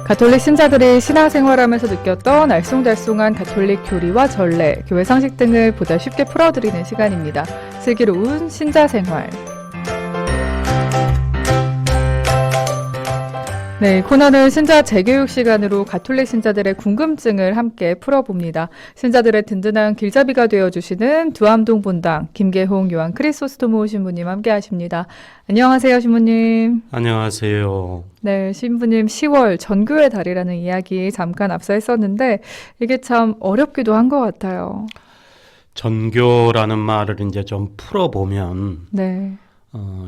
가톨릭 신자들이 신앙생활하면서 느꼈던 알쏭달쏭한 가톨릭 교리와 전례, 교회 상식 등을 보다 쉽게 풀어드리는 시간입니다. 슬기로운 신자생활. 네, 이 코너는 신자 재교육 시간으로 가톨릭 신자들의 궁금증을 함께 풀어봅니다. 신자들의 든든한 길잡이가 되어주시는 두암동 본당 김계홍 요한 크리소스토모 신부님 함께 하십니다. 안녕하세요, 신부님. 안녕하세요. 네, 신부님 10월 전교의 달이라는 이야기 잠깐 앞서 했었는데 이게 참 어렵기도 한 것 같아요. 전교라는 말을 이제 좀 풀어보면 네.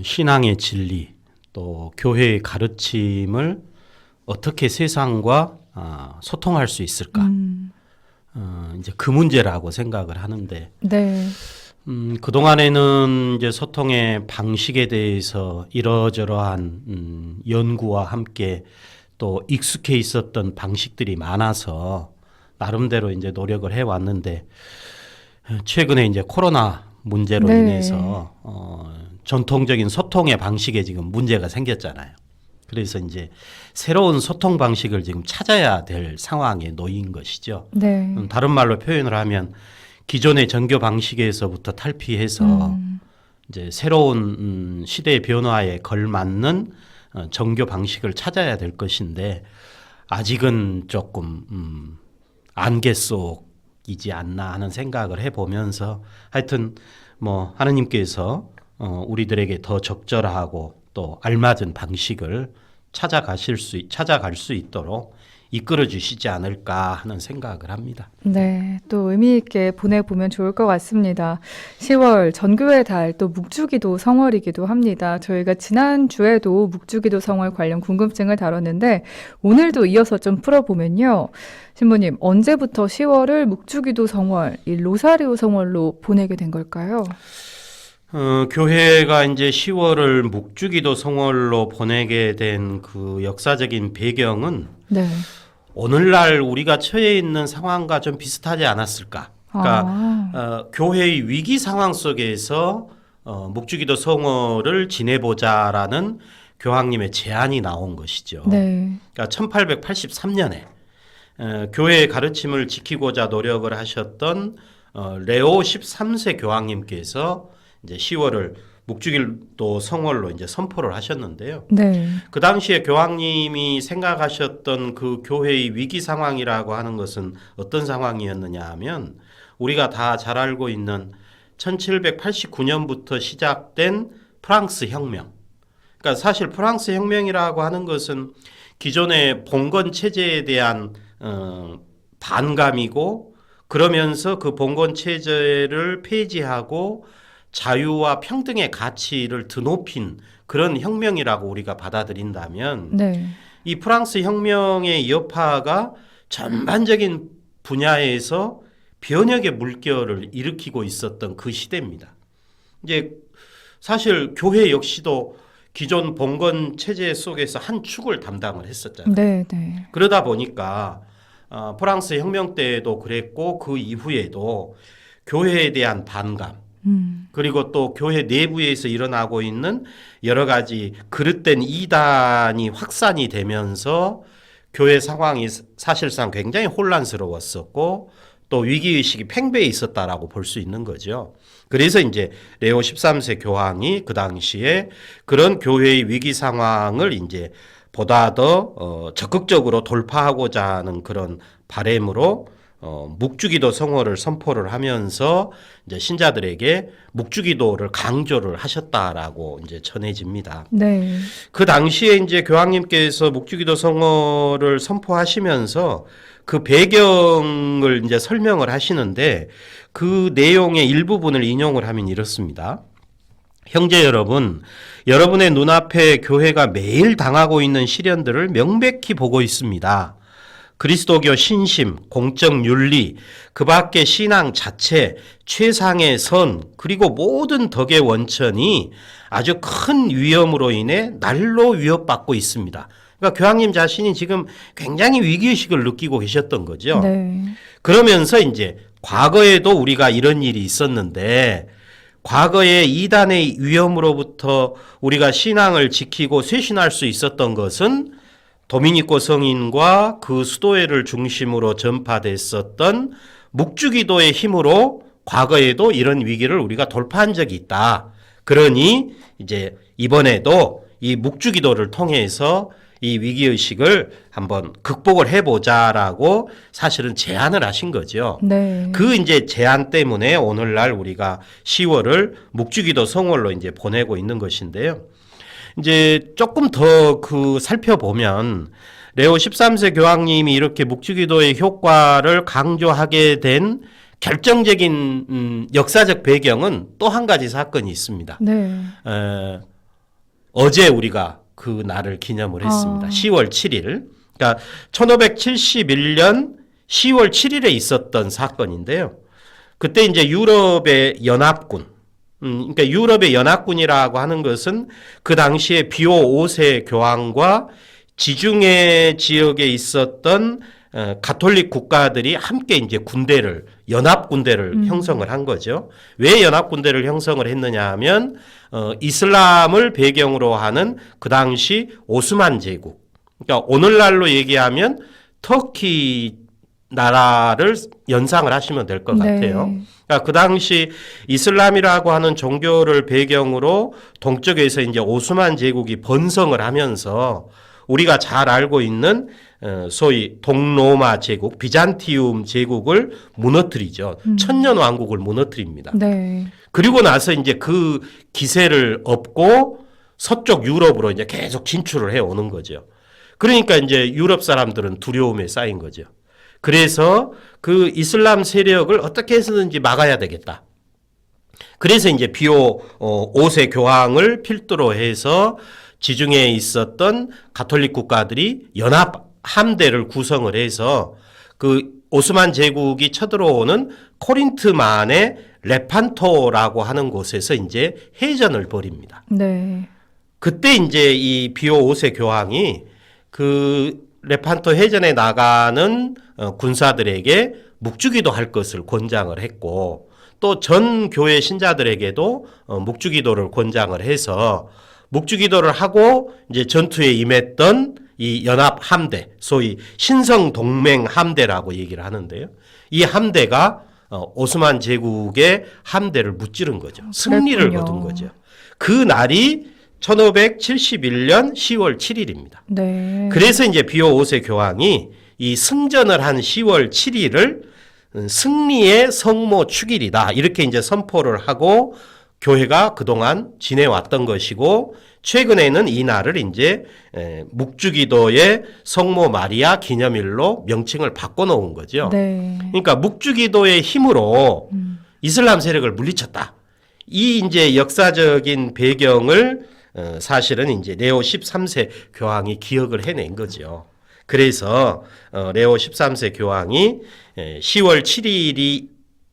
신앙의 진리 또 교회의 가르침을 어떻게 세상과 소통할 수 있을까? 이제 그 문제라고 생각을 하는데 네. 그동안에는 이제 소통의 방식에 대해서 이러저러한 연구와 함께 또 익숙해 있었던 방식들이 많아서 나름대로 이제 노력을 해왔는데 최근에 이제 코로나 문제로 네. 인해서 전통적인 소통의 방식에 지금 문제가 생겼잖아요. 그래서 이제 새로운 소통 방식을 지금 찾아야 될 상황에 놓인 것이죠. 네. 다른 말로 표현을 하면 기존의 전교 방식에서부터 탈피해서 이제 새로운 시대의 변화에 걸맞는 전교 방식을 찾아야 될 것인데 아직은 조금 안개 속이지 않나 하는 생각을 해보면서 하여튼 뭐 하느님께서 우리들에게 더 적절하고 또 알맞은 방식을 찾아갈 수 있도록 이끌어 주시지 않을까 하는 생각을 합니다. 네, 또 의미 있게 보내보면 좋을 것 같습니다. 10월 전교의 달, 또 묵주기도 성월이기도 합니다. 저희가 지난주에도 묵주기도 성월 관련 궁금증을 다뤘는데 오늘도 이어서 좀 풀어보면요. 신부님, 언제부터 10월을 묵주기도 성월, 이 로사리오 성월로 보내게 된 걸까요? 교회가 이제 10월을 묵주기도 성월로 보내게 된 그 역사적인 배경은 네. 오늘날 우리가 처해 있는 상황과 좀 비슷하지 않았을까? 그러니까 교회의 위기 상황 속에서 묵주기도 성월을 지내보자라는 교황님의 제안이 나온 것이죠. 네. 그러니까 1883년에 교회의 가르침을 지키고자 노력을 하셨던 레오 13세 교황님께서 이제 10월을 묵주기도 성월로 이제 선포를 하셨는데요. 네. 그 당시에 교황님이 생각하셨던 그 교회의 위기 상황이라고 하는 것은 어떤 상황이었느냐 하면 우리가 다 잘 알고 있는 1789년부터 시작된 프랑스 혁명. 그러니까 사실 프랑스 혁명이라고 하는 것은 기존의 봉건 체제에 대한 반감이고 그러면서 그 봉건 체제를 폐지하고 자유와 평등의 가치를 드높인 그런 혁명이라고 우리가 받아들인다면 네. 이 프랑스 혁명의 여파가 전반적인 분야에서 변혁의 물결을 일으키고 있었던 그 시대입니다. 이제 사실 교회 역시도 기존 봉건 체제 속에서 한 축을 담당을 했었잖아요. 네. 네. 그러다 보니까 프랑스 혁명 때에도 그랬고 그 이후에도 교회에 대한 반감 그리고 또 교회 내부에서 일어나고 있는 여러 가지 그릇된 이단이 확산이 되면서 교회 상황이 사실상 굉장히 혼란스러웠었고 또 위기의식이 팽배해 있었다라고 볼 수 있는 거죠. 그래서 이제 레오 13세 교황이 그 당시에 그런 교회의 위기 상황을 이제 보다 더 적극적으로 돌파하고자 하는 그런 바람으로 묵주기도 성월을 선포를 하면서 이제 신자들에게 묵주기도를 강조를 하셨다라고 이제 전해집니다. 네. 그 당시에 이제 교황님께서 묵주기도 성월을 선포하시면서 그 배경을 이제 설명을 하시는데 그 내용의 일부분을 인용을 하면 이렇습니다. 형제 여러분, 여러분의 눈앞에 교회가 매일 당하고 있는 시련들을 명백히 보고 있습니다. 그리스도교 신심, 공적 윤리, 그 밖의 신앙 자체, 최상의 선, 그리고 모든 덕의 원천이 아주 큰 위험으로 인해 날로 위협받고 있습니다. 그러니까 교황님 자신이 지금 굉장히 위기의식을 느끼고 계셨던 거죠. 네. 그러면서 이제 과거에도 우리가 이런 일이 있었는데 과거의 이단의 위험으로부터 우리가 신앙을 지키고 쇄신할 수 있었던 것은 도미니코 성인과 그 수도회를 중심으로 전파됐었던 묵주기도의 힘으로 과거에도 이런 위기를 우리가 돌파한 적이 있다. 그러니 이제 이번에도 이 묵주기도를 통해서 이 위기의식을 한번 극복을 해보자라고 사실은 제안을 하신 거죠. 네. 그 이제 제안 때문에 오늘날 우리가 10월을 묵주기도 성월로 이제 보내고 있는 것인데요. 이제 조금 더 살펴보면 레오 13세 교황님이 이렇게 묵주기도의 효과를 강조하게 된 결정적인 역사적 배경은 또 한 가지 사건이 있습니다. 네. 어제 우리가 그 날을 기념을 했습니다. 10월 7일. 그러니까 1571년 10월 7일에 있었던 사건인데요. 그때 이제 유럽의 연합군, 그러니까 유럽의 연합군이라고 하는 것은 그 당시에 비오 5세 교황과 지중해 지역에 있었던 가톨릭 국가들이 함께 이제 군대를 연합 군대를 형성을 한 거죠. 왜 연합 군대를 형성을 했느냐 하면 이슬람을 배경으로 하는 그 당시 오스만 제국. 그러니까 오늘날로 얘기하면 터키 나라를 연상을 하시면 될 것 같아요. 네. 그러니까 그 당시 이슬람이라고 하는 종교를 배경으로 동쪽에서 이제 오스만 제국이 번성을 하면서 우리가 잘 알고 있는 소위 동로마 제국, 비잔티움 제국을 무너뜨리죠. 천년 왕국을 무너뜨립니다. 네. 그리고 나서 이제 그 기세를 업고 서쪽 유럽으로 이제 계속 진출을 해 오는 거죠. 그러니까 이제 유럽 사람들은 두려움에 쌓인 거죠. 그래서 그 이슬람 세력을 어떻게 해서든지 막아야 되겠다. 그래서 이제 비오 5세 교황을 필두로 해서 지중해에 있었던 가톨릭 국가들이 연합 함대를 구성을 해서 그 오스만 제국이 쳐들어오는 코린트만의 레판토라고 하는 곳에서 이제 해전을 벌입니다. 네. 그때 이제 이 비오 5세 교황이 그 레판토 해전에 나가는 군사들에게 묵주기도 할 것을 권장을 했고 또 전 교회 신자들에게도 묵주기도를 권장을 해서 묵주기도를 하고 이제 전투에 임했던 이 연합 함대, 소위 신성 동맹 함대라고 얘기를 하는데요. 이 함대가 오스만 제국의 함대를 무찌른 거죠. 승리를 그랬군요. 거둔 거죠. 그 날이 1571년 10월 7일입니다. 네. 그래서 이제 비오 5세 교황이 이 승전을 한 10월 7일을 승리의 성모 축일이다. 이렇게 이제 선포를 하고 교회가 그동안 지내왔던 것이고 최근에는 이 날을 이제 묵주기도의 성모 마리아 기념일로 명칭을 바꿔놓은 거죠. 네. 그러니까 묵주기도의 힘으로 이슬람 세력을 물리쳤다. 이 이제 역사적인 배경을 사실은 이제 레오 13세 교황이 기억을 해낸 거죠. 그래서 레오 13세 교황이 10월 7일이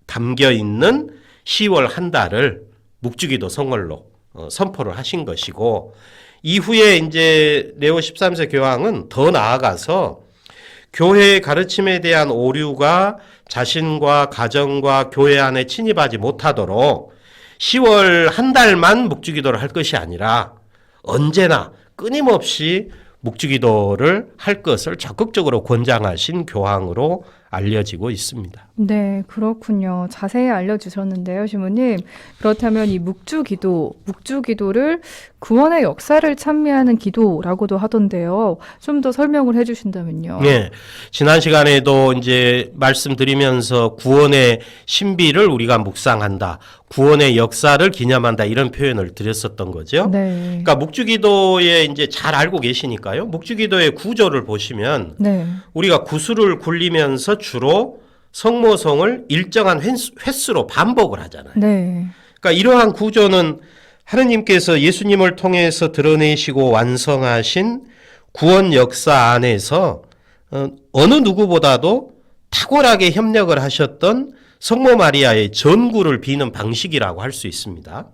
담겨 있는 10월 한 달을 묵주기도 성월로 선포를 하신 것이고 이후에 이제 레오 13세 교황은 더 나아가서 교회의 가르침에 대한 오류가 자신과 가정과 교회 안에 침입하지 못하도록 10월 한 달만 묵주기도를 할 것이 아니라 언제나 끊임없이 묵주기도를 할 것을 적극적으로 권장하신 교황으로 알려지고 있습니다. 네, 그렇군요. 자세히 알려주셨는데요, 시모님. 그렇다면 이 묵주기도를 구원의 역사를 찬미하는 기도라고도 하던데요. 좀 더 설명을 해주신다면요. 네, 지난 시간에도 이제 말씀드리면서 구원의 신비를 우리가 묵상한다, 구원의 역사를 기념한다 이런 표현을 드렸었던 거죠. 네. 그러니까 묵주기도에 이제 잘 알고 계시니까요. 묵주기도의 구조를 보시면 네. 우리가 구슬을 굴리면서 주로 성모성을 일정한 횟수로 반복을 하잖아요. 네. 그러니까 이러한 구조는 하느님께서 예수님을 통해서 드러내시고 완성하신 구원 역사 안에서 어느 누구보다도 탁월하게 협력을 하셨던 성모 마리아의 전구를 비는 방식이라고 할 수 있습니다.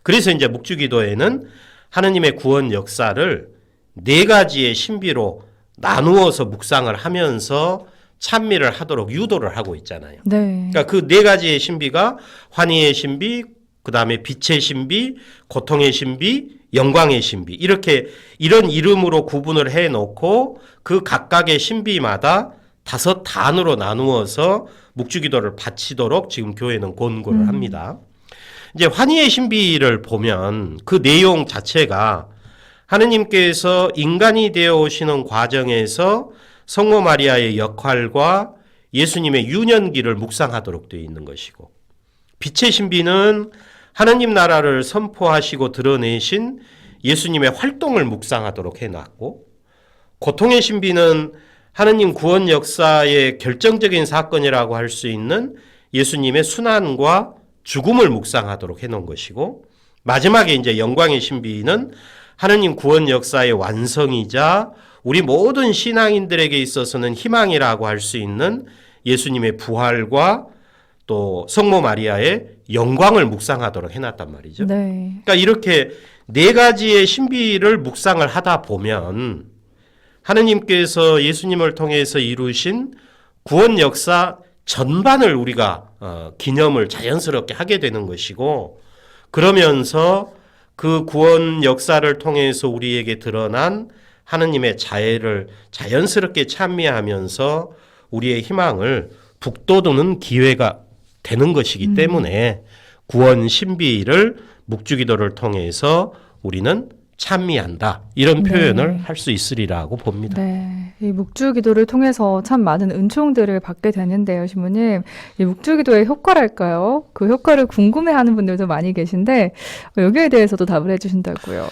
그래서 이제 묵주기도에는 하느님의 구원 역사를 네 가지의 신비로 나누어서 묵상을 하면서 찬미를 하도록 유도를 하고 있잖아요. 네. 그러니까 그 네 가지의 신비가 환희의 신비, 그 다음에 빛의 신비, 고통의 신비, 영광의 신비 이렇게 이런 이름으로 구분을 해놓고 그 각각의 신비마다 5단으로 나누어서 묵주기도를 바치도록 지금 교회는 권고를 합니다. 이제 환희의 신비를 보면 그 내용 자체가 하느님께서 인간이 되어 오시는 과정에서 성모 마리아의 역할과 예수님의 유년기를 묵상하도록 되어 있는 것이고, 빛의 신비는 하느님 나라를 선포하시고 드러내신 예수님의 활동을 묵상하도록 해놨고, 고통의 신비는 하느님 구원 역사의 결정적인 사건이라고 할 수 있는 예수님의 순환과 죽음을 묵상하도록 해놓은 것이고, 마지막에 이제 영광의 신비는 하느님 구원 역사의 완성이자 우리 모든 신앙인들에게 있어서는 희망이라고 할 수 있는 예수님의 부활과 또 성모 마리아의 영광을 묵상하도록 해놨단 말이죠. 네. 그러니까 이렇게 4가지의 신비를 묵상을 하다 보면 하느님께서 예수님을 통해서 이루신 구원 역사 전반을 우리가 기념을 자연스럽게 하게 되는 것이고, 그러면서 그 구원 역사를 통해서 우리에게 드러난 하느님의 자애를 자연스럽게 찬미하면서 우리의 희망을 북돋우는 기회가 되는 것이기 때문에 구원 신비를 묵주기도를 통해서 우리는 찬미한다. 이런 표현을 할 수 있으리라고 봅니다. 네. 이 묵주기도를 통해서 참 많은 은총들을 받게 되는데요, 신부님. 이 묵주기도의 효과랄까요? 그 효과를 궁금해하는 분들도 많이 계신데 여기에 대해서도 답을 해주신다고요.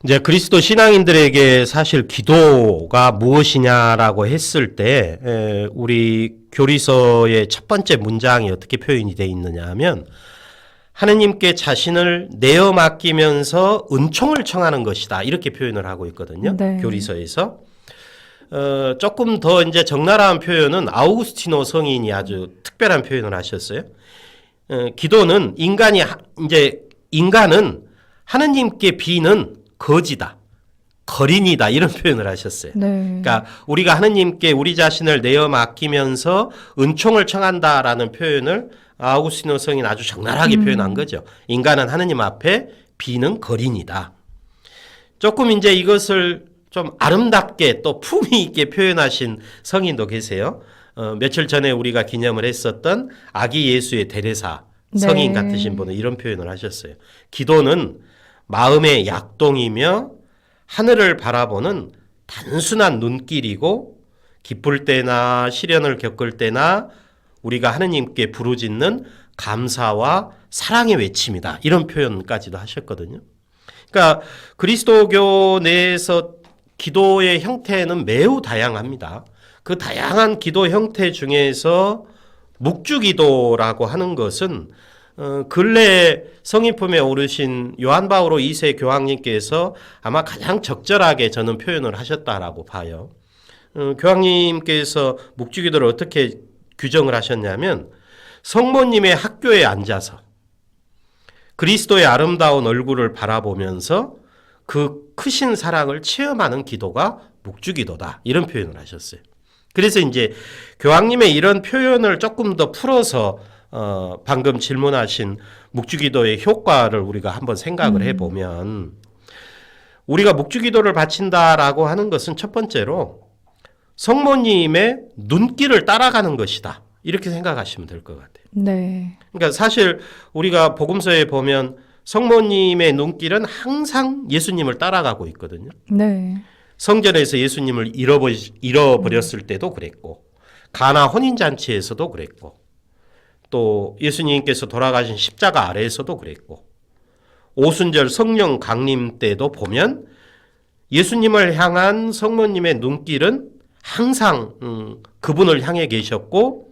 이제 그리스도 신앙인들에게 사실 기도가 무엇이냐라고 했을 때 우리 교리서의 첫 번째 문장이 어떻게 표현이 되어 있느냐 하면 하느님께 자신을 내어 맡기면서 은총을 청하는 것이다. 이렇게 표현을 하고 있거든요. 네. 교리서에서. 조금 더 이제 적나라한 표현은 아우구스티노 성인이 아주 특별한 표현을 하셨어요. 기도는 인간은 하느님께 비는 거지다. 거린이다. 이런 표현을 하셨어요. 네. 그러니까 우리가 하느님께 우리 자신을 내어 맡기면서 은총을 청한다라는 표현을 아우구스티노 성인 아주 적나라하게 표현한 거죠. 인간은 하느님 앞에 비는 거린이다. 조금 이제 이것을 좀 아름답게 또 품위 있게 표현하신 성인도 계세요. 며칠 전에 우리가 기념을 했었던 아기 예수의 데레사 성인 네. 같으신 분은 이런 표현을 하셨어요. 기도는 마음의 약동이며 하늘을 바라보는 단순한 눈길이고, 기쁠 때나 시련을 겪을 때나 우리가 하느님께 부르짖는 감사와 사랑의 외침이다. 이런 표현까지도 하셨거든요. 그러니까 그리스도교 내에서 기도의 형태는 매우 다양합니다. 그 다양한 기도 형태 중에서 묵주기도라고 하는 것은 근래 성인품에 오르신 요한 바오로 2세 교황님께서 아마 가장 적절하게 저는 표현을 하셨다라고 봐요. 교황님께서 묵주기도를 어떻게 규정을 하셨냐면, 성모님의 학교에 앉아서 그리스도의 아름다운 얼굴을 바라보면서 그 크신 사랑을 체험하는 기도가 묵주기도다. 이런 표현을 하셨어요. 그래서 이제 교황님의 이런 표현을 조금 더 풀어서 방금 질문하신 묵주기도의 효과를 우리가 한번 생각을 해보면, 우리가 묵주기도를 바친다라고 하는 것은 첫 번째로 성모님의 눈길을 따라가는 것이다. 이렇게 생각하시면 될 것 같아요. 네. 그러니까 사실 우리가 복음서에 보면 성모님의 눈길은 항상 예수님을 따라가고 있거든요. 네. 성전에서 예수님을 잃어버렸을 때도 그랬고, 가나 혼인잔치에서도 그랬고, 또 예수님께서 돌아가신 십자가 아래에서도 그랬고, 오순절 성령 강림 때도 보면 예수님을 향한 성모님의 눈길은 항상 그분을 향해 계셨고,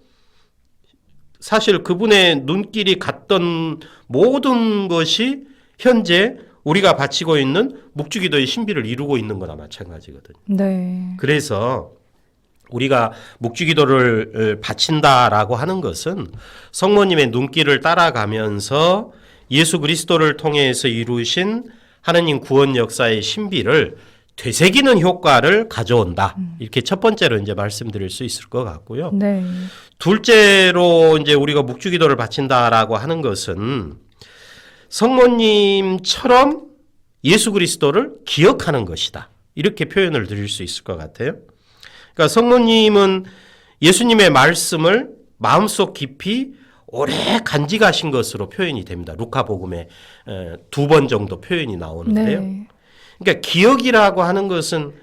사실 그분의 눈길이 갔던 모든 것이 현재 우리가 바치고 있는 묵주기도의 신비를 이루고 있는 거나 마찬가지거든요. 네. 그래서 우리가 묵주기도를 바친다라고 하는 것은 성모님의 눈길을 따라가면서 예수 그리스도를 통해서 이루신 하느님 구원 역사의 신비를 되새기는 효과를 가져온다. 이렇게 첫 번째로 이제 말씀드릴 수 있을 것 같고요. 네. 둘째로 이제 우리가 묵주기도를 바친다라고 하는 것은 성모님처럼 예수 그리스도를 기억하는 것이다. 이렇게 표현을 드릴 수 있을 것 같아요. 그러니까 성모님은 예수님의 말씀을 마음속 깊이 오래 간직하신 것으로 표현이 됩니다. 루카복음에 2번 정도 표현이 나오는데요. 네. 그러니까 기억이라고 하는 것은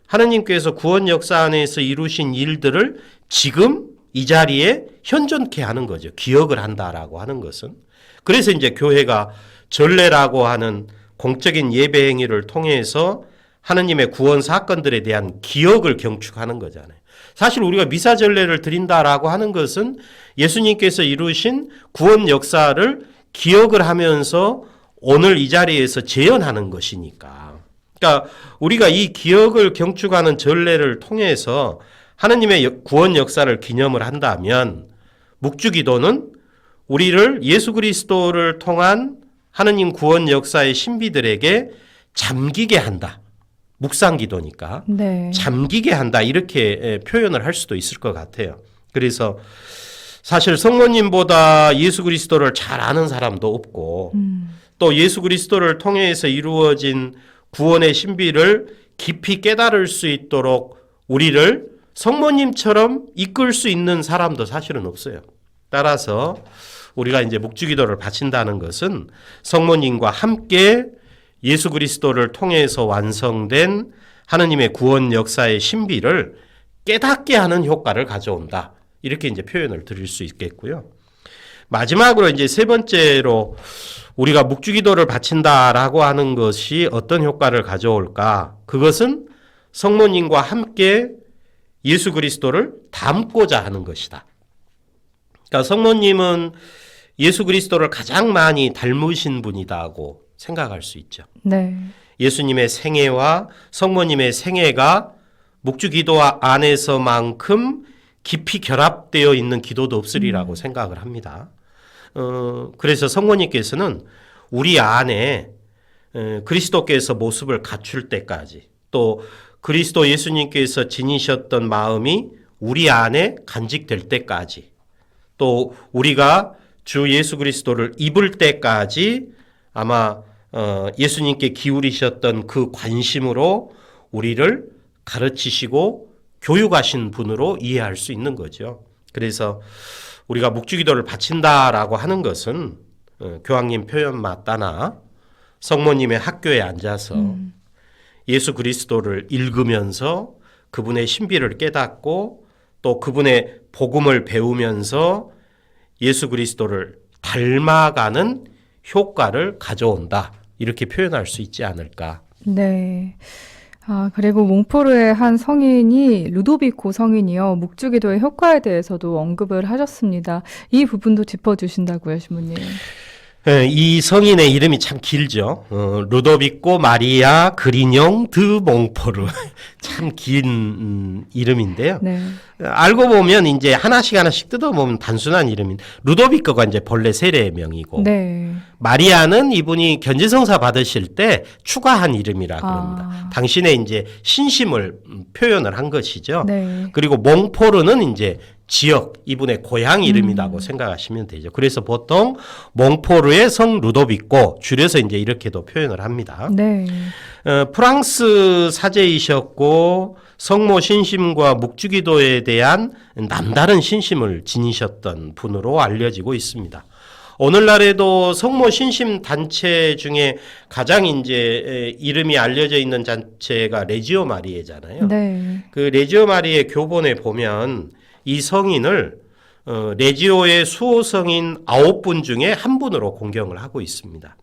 하나님께서 구원 역사 안에서 이루신 일들을 지금 이 자리에 현존케 하는 거죠. 기억을 한다라고 하는 것은. 그래서 이제 교회가 전례라고 하는 공적인 예배 행위를 통해서 하나님의 구원 사건들에 대한 기억을 경축하는 거잖아요. 사실 우리가 미사 전례를 드린다라고 하는 것은 예수님께서 이루신 구원 역사를 기억을 하면서 오늘 이 자리에서 재현하는 것이니까. 그러니까 우리가 이 기억을 경축하는 전례를 통해서 하나님의 구원 역사를 기념을 한다면 묵주기도는 우리를 예수 그리스도를 통한 하나님 구원 역사의 신비들에게 잠기게 한다. 묵상기도니까 네. 잠기게 한다 이렇게 표현을 할 수도 있을 것 같아요. 그래서 사실 성모님보다 예수 그리스도를 잘 아는 사람도 없고 또 예수 그리스도를 통해서 이루어진 구원의 신비를 깊이 깨달을 수 있도록 우리를 성모님처럼 이끌 수 있는 사람도 사실은 없어요. 따라서 우리가 이제 묵주기도를 바친다는 것은 성모님과 함께 예수 그리스도를 통해서 완성된 하나님의 구원 역사의 신비를 깨닫게 하는 효과를 가져온다. 이렇게 이제 표현을 드릴 수 있겠고요. 마지막으로 이제 세 번째로 우리가 묵주기도를 바친다라고 하는 것이 어떤 효과를 가져올까? 그것은 성모님과 함께 예수 그리스도를 닮고자 하는 것이다. 그러니까 성모님은 예수 그리스도를 가장 많이 닮으신 분이다고 생각할 수 있죠. 네. 예수님의 생애와 성모님의 생애가 묵주기도 안에서만큼 깊이 결합되어 있는 기도도 없으리라고 생각을 합니다. 그래서 성모님께서는 우리 안에 그리스도께서 모습을 갖출 때까지 또 그리스도 예수님께서 지니셨던 마음이 우리 안에 간직될 때까지 또 우리가 주 예수 그리스도를 입을 때까지 아마 예수님께 기울이셨던 그 관심으로 우리를 가르치시고 교육하신 분으로 이해할 수 있는 거죠. 그래서 우리가 묵주기도를 바친다라고 하는 것은 교황님 표현 맞다나 성모님의 학교에 앉아서 예수 그리스도를 읽으면서 그분의 신비를 깨닫고 또 그분의 복음을 배우면서 예수 그리스도를 닮아가는 효과를 가져온다. 이렇게 표현할 수 있지 않을까. 네. 그리고 몽포르의 한 성인이 루도비코 성인이요. 묵주기도의 효과에 대해서도 언급을 하셨습니다. 이 부분도 짚어주신다고요, 신부님. 이 성인의 이름이 참 길죠. 루도비코 마리아 그리뇽 드 몽포르. 참 긴 이름인데요. 네. 알고 보면 이제 하나씩 뜯어보면 단순한 이름인 루도비코가 이제 본래 세례명이고 네. 마리아는 이분이 견지성사 받으실 때 추가한 이름이라 그럽니다. 당신의 이제 신심을 표현을 한 것이죠. 네. 그리고 몽포르는 이제 지역, 이분의 고향 이름이라고 생각하시면 되죠. 그래서 보통 몽포르의 성 루도비코, 줄여서 이제 이렇게도 표현을 합니다. 네. 프랑스 사제이셨고 성모 신심과 묵주기도에 대한 남다른 신심을 지니셨던 분으로 알려지고 있습니다. 오늘날에도 성모 신심 단체 중에 가장 이제 이름이 알려져 있는 단체가 레지오 마리에잖아요. 네. 그 레지오 마리에 교본에 보면 이 성인을 레지오의 수호성인 9분 중에 한 분으로 공경을 하고 있습니다.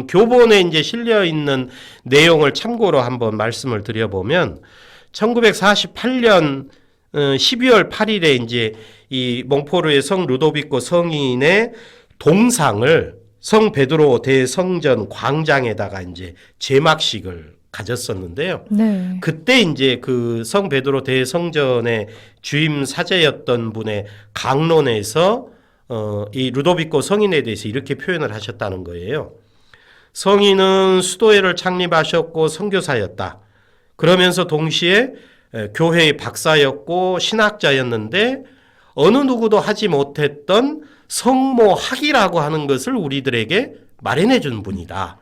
교본에 이제 실려 있는 내용을 참고로 한번 말씀을 드려보면 1948년 12월 8일에 이제 이 몽포르의 성 루도비코 성인의 동상을 성 베드로 대성전 광장에다가 이제 제막식을 가졌었는데요. 네. 그때 이제 그 성 베드로 대성전의 주임 사제였던 분의 강론에서 이 루도비코 성인에 대해서 이렇게 표현을 하셨다는 거예요. 성인은 수도회를 창립하셨고 선교사였다. 그러면서 동시에 교회의 박사였고 신학자였는데 어느 누구도 하지 못했던 성모학이라고 하는 것을 우리들에게 마련해 준 분이다.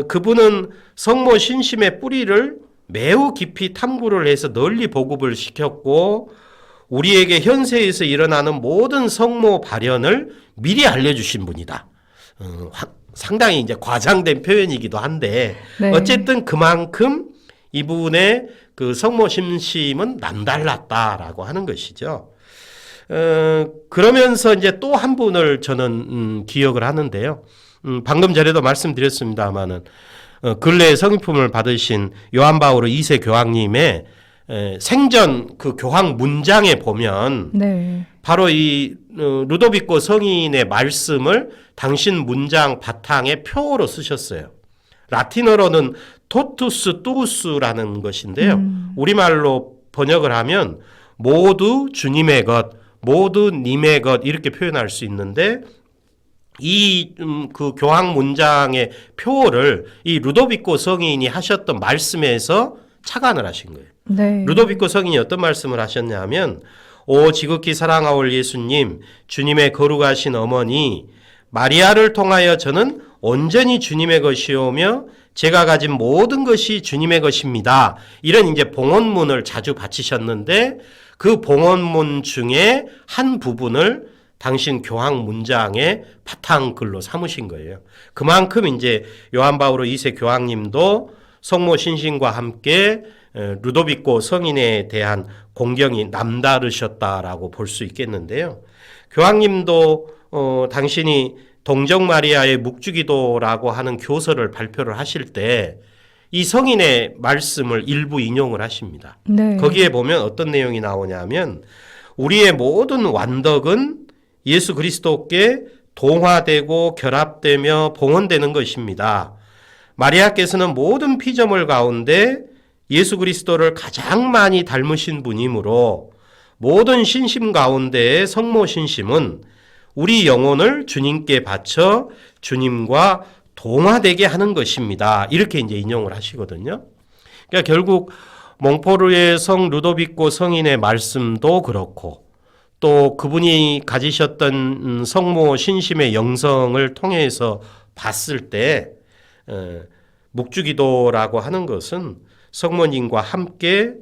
그분은 성모 신심의 뿌리를 매우 깊이 탐구를 해서 널리 보급을 시켰고 우리에게 현세에서 일어나는 모든 성모 발현을 미리 알려주신 분이다. 상당히 이제 과장된 표현이기도 한데 네. 어쨌든 그만큼 이분의 그 성모 신심은 남달랐다라고 하는 것이죠. 그러면서 이제 또 한 분을 저는 기억을 하는데요. 방금 전에도 말씀드렸습니다마는 근래에 성인품을 받으신 요한 바오로 2세 교황님의 생전 그 교황 문장에 보면 네. 바로 이 루도비코 성인의 말씀을 당신 문장 바탕에 표어로 쓰셨어요. 라틴어로는 토투스 투우스라는 것인데요. 우리말로 번역을 하면 모두 주님의 것, 모두 님의 것 이렇게 표현할 수 있는데 이 그 교황 문장의 표어를 이 루도비코 성인이 하셨던 말씀에서 착안을 하신 거예요. 네. 루도비코 성인이 어떤 말씀을 하셨냐면 오 지극히 사랑하올 예수님 주님의 거룩하신 어머니 마리아를 통하여 저는 온전히 주님의 것이오며 제가 가진 모든 것이 주님의 것입니다. 이런 이제 봉헌문을 자주 바치셨는데 그 봉헌문 중에 한 부분을 당신 교황 문장의 바탕 글로 삼으신 거예요. 그만큼 이제 요한 바오로 2세 교황님도 성모 신심과 함께 루도비코 성인에 대한 공경이 남다르셨다라고 볼 수 있겠는데요. 교황님도 당신이 동정 마리아의 묵주기도라고 하는 교서를 발표를 하실 때 이 성인의 말씀을 일부 인용을 하십니다. 네. 거기에 보면 어떤 내용이 나오냐면 우리의 모든 완덕은 예수 그리스도께 동화되고 결합되며 봉헌되는 것입니다. 마리아께서는 모든 피조물 가운데 예수 그리스도를 가장 많이 닮으신 분이므로 모든 신심 가운데의 성모 신심은 우리 영혼을 주님께 바쳐 주님과 동화되게 하는 것입니다. 이렇게 이제 인용을 하시거든요. 그러니까 결국 몽포르의 성 루도비코 성인의 말씀도 그렇고 또 그분이 가지셨던 성모 신심의 영성을 통해서 봤을 때 묵주기도라고 하는 것은 성모님과 함께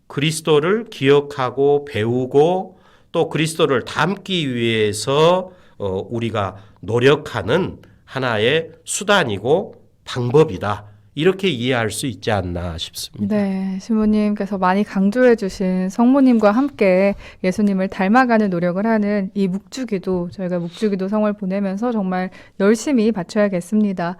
그리스도를 기억하고 배우고 또 그리스도를 닮기 위해서 우리가 노력하는 하나의 수단이고 방법이다. 이렇게 이해할 수 있지 않나 싶습니다. 네, 신부님께서 많이 강조해 주신 성모님과 함께 예수님을 닮아가는 노력을 하는 이 묵주기도, 저희가 묵주기도 성을 보내면서 정말 열심히 바쳐야겠습니다.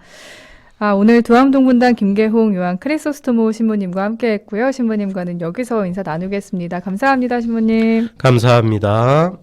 오늘 두암동분당 김계홍 요한 크리소스토모 신부님과 함께 했고요. 신부님과는 여기서 인사 나누겠습니다. 감사합니다, 신부님. 감사합니다.